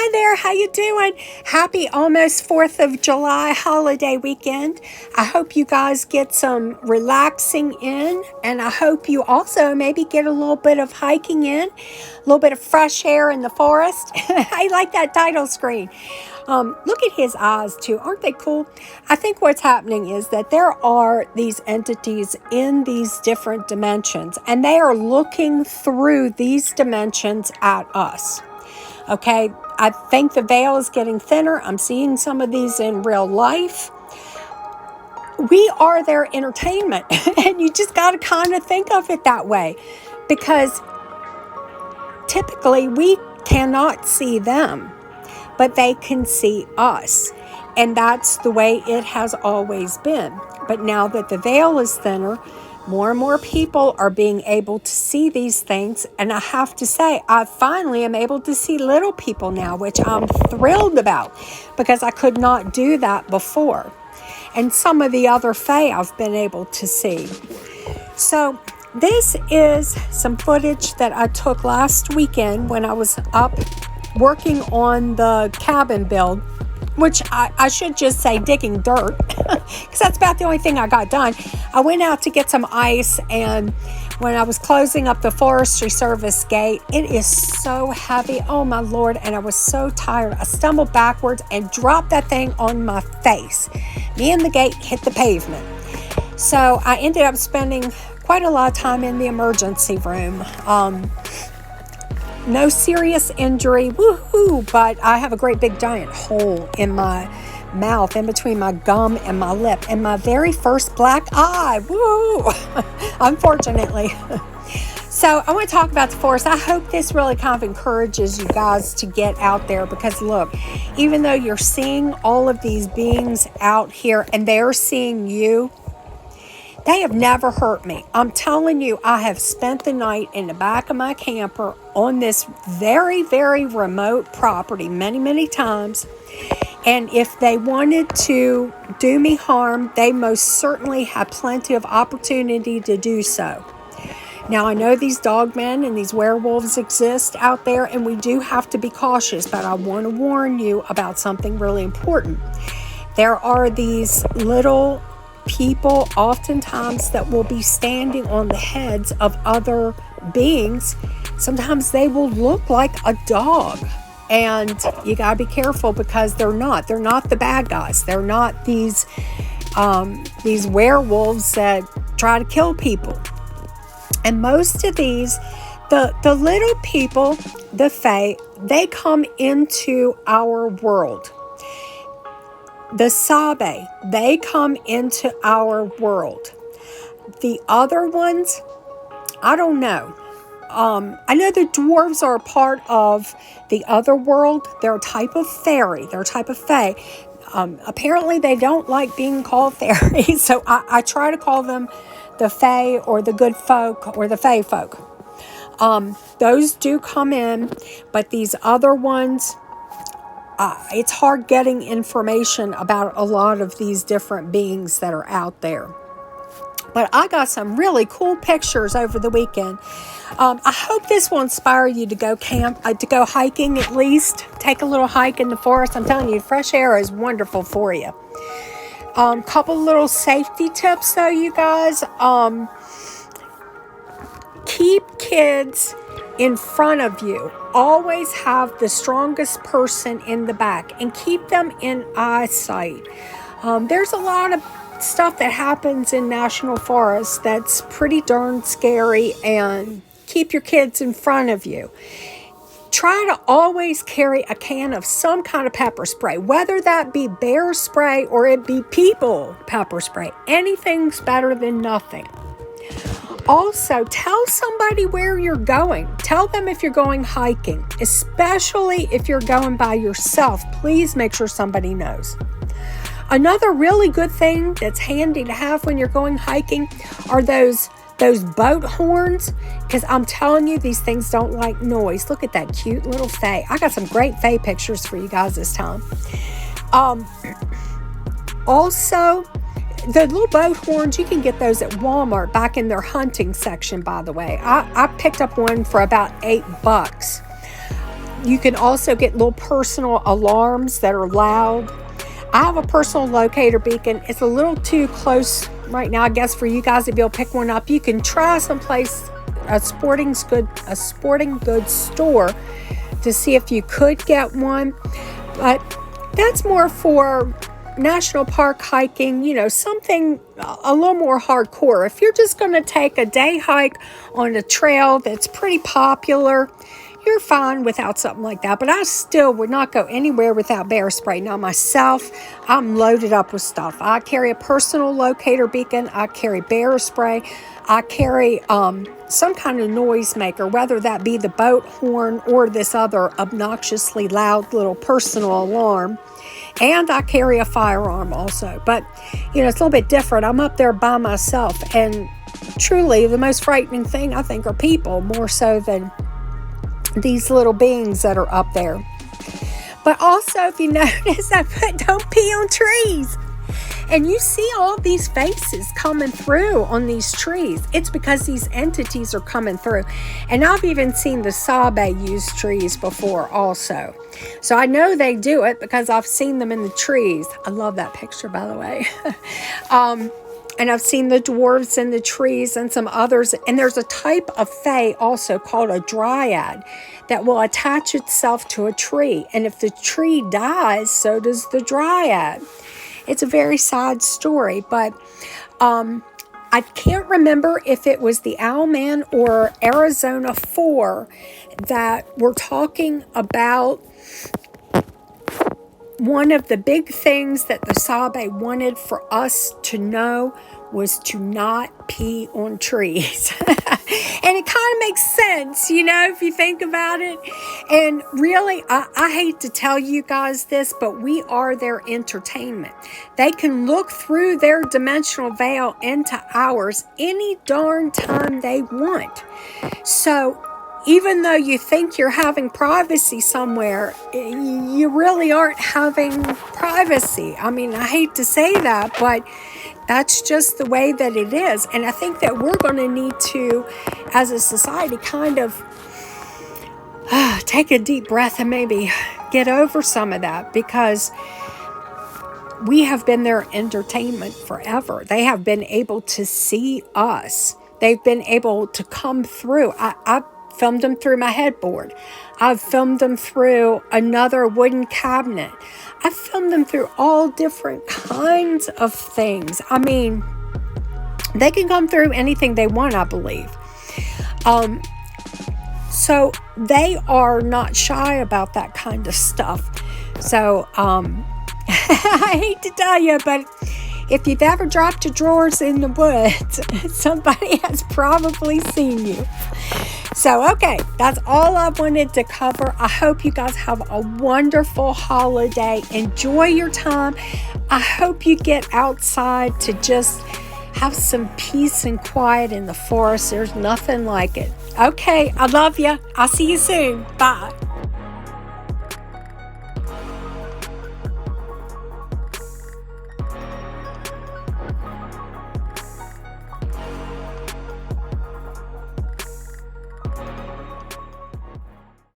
Hi there, how you doing? Happy almost 4th of July holiday weekend. I hope you guys get some relaxing in, and I hope you also maybe get a little bit of hiking in, a little bit of fresh air in the forest. I like that title screen. Look at his eyes too. Aren't they cool? I think what's happening is that there are these entities in these different dimensions, and they are looking through these dimensions at us. Okay, I think the veil is getting thinner. I'm seeing some of these in real life. We are their entertainment, and you just got to kind of think of it that way, because typically we cannot see them, but they can see us, and that's the way it has always been. But now that the veil is thinner, more and more people are being able to see these things, and I have to say, I finally am able to see little people now, which I'm thrilled about, because I could not do that before. And some of the other fae I've been able to see. So this is some footage that I took last weekend when I was up working on the cabin build, which I should just say digging dirt, because that's about the only thing I got done. I went out to get some ice, and when I was closing up the Forestry Service gate, it is so heavy, oh my Lord, and I was so tired. I stumbled backwards and dropped that thing on my face. Me and the gate hit the pavement. So I ended up spending quite a lot of time in the emergency room. No serious injury, woohoo, but I have a great big giant hole in my mouth, in between my gum and my lip, and my very first black eye, woo, unfortunately. So I want to talk about the forest. I hope this really kind of encourages you guys to get out there, because look, even though you're seeing all of these beings out here and they're seeing you, they have never hurt me. I'm telling you, I have spent the night in the back of my camper on this very, very remote property many, many times. And if they wanted to do me harm, they most certainly had plenty of opportunity to do so. Now, I know these dogmen and these werewolves exist out there, and we do have to be cautious, but I want to warn you about something really important. There are these little people oftentimes that will be standing on the heads of other beings. Sometimes they will look like a dog, and you gotta be careful, because they're not the bad guys. They're not these werewolves that try to kill people. And most of these, the little people, the fae, they come into our world. The Sabe, they come into our world. The other ones, I don't know. I know the dwarves are a part of the other world. They're a type of fairy. They're a type of fae. Apparently, they don't like being called fairies, so I try to call them the fae or the good folk or the fae folk. Those do come in, but these other ones, it's hard getting information about a lot of these different beings that are out there. But I got some really cool pictures over the weekend. I hope this will inspire you to go to go hiking at least. Take a little hike in the forest. I'm telling you, fresh air is wonderful for you. Couple little safety tips though, you guys. Keep kids in front of you. Always have the strongest person in the back, and keep them in eyesight. There's a lot of stuff that happens in national forests that's pretty darn scary, and keep your kids in front of you. Try to always carry a can of some kind of pepper spray, whether that be bear spray or it be people pepper spray. Anything's better than nothing. Also, tell somebody where you're going. Tell them if you're going hiking, especially if you're going by yourself. Please make sure somebody knows. Another really good thing that's handy to have when you're going hiking are those boat horns, because I'm telling you, these things don't like noise. Look at that cute little fae. I got some great fae pictures for you guys this time. Also, the little boat horns, you can get those at Walmart back in their hunting section, by the way. I picked up one for about $8. You can also get little personal alarms that are loud. I have a personal locator beacon. It's a little too close right now, I guess, for you guys to be able to pick one up. You can try someplace, a sporting goods store, to see if you could get one. But that's more for national park hiking, something a little more hardcore. If you're just going to take a day hike on a trail that's pretty popular, you're fine without something like that. But I still would not go anywhere without bear spray. Now myself, I'm loaded up with stuff. I carry a personal locator beacon. I carry bear spray. I carry some kind of noise maker, whether that be the boat horn or this other obnoxiously loud little personal alarm. And I carry a firearm also. But, it's a little bit different. I'm up there by myself. And truly, the most frightening thing, I think, are people, more so than these little beings that are up there. But also, if you notice, I put don't pee on trees. And you see all these faces coming through on these trees. It's because these entities are coming through. And I've even seen the Sabe use trees before also. So I know they do it because I've seen them in the trees. I love that picture, by the way. And I've seen the dwarves in the trees and some others. And there's a type of fae also called a dryad that will attach itself to a tree. And if the tree dies, so does the dryad. It's a very sad story, but I can't remember if it was the Owlman or Arizona 4 that were talking about one of the big things that the Sabe wanted for us to know was to not pee on trees. And it kind of makes sense, if you think about it. And really, I hate to tell you guys this, but we are their entertainment. They can look through their dimensional veil into ours any darn time they want. So even though you think you're having privacy somewhere, you really aren't having privacy. I mean, I hate to say that, but that's just the way that it is. And I think that we're going to need to, as a society, kind of take a deep breath and maybe get over some of that, because we have been their entertainment forever. They have been able to see us. They've been able to come through. I've filmed them through my headboard. I've filmed them through another wooden cabinet. I've filmed them through all different kinds of things. I mean, they can come through anything they want, I believe. So they are not shy about that kind of stuff. So, I hate to tell you, but if you've ever dropped your drawers in the woods, somebody has probably seen you. So, okay, that's all I wanted to cover. I hope you guys have a wonderful holiday. Enjoy your time. I hope you get outside to just have some peace and quiet in the forest. There's nothing like it. Okay, I love you. I'll see you soon. Bye.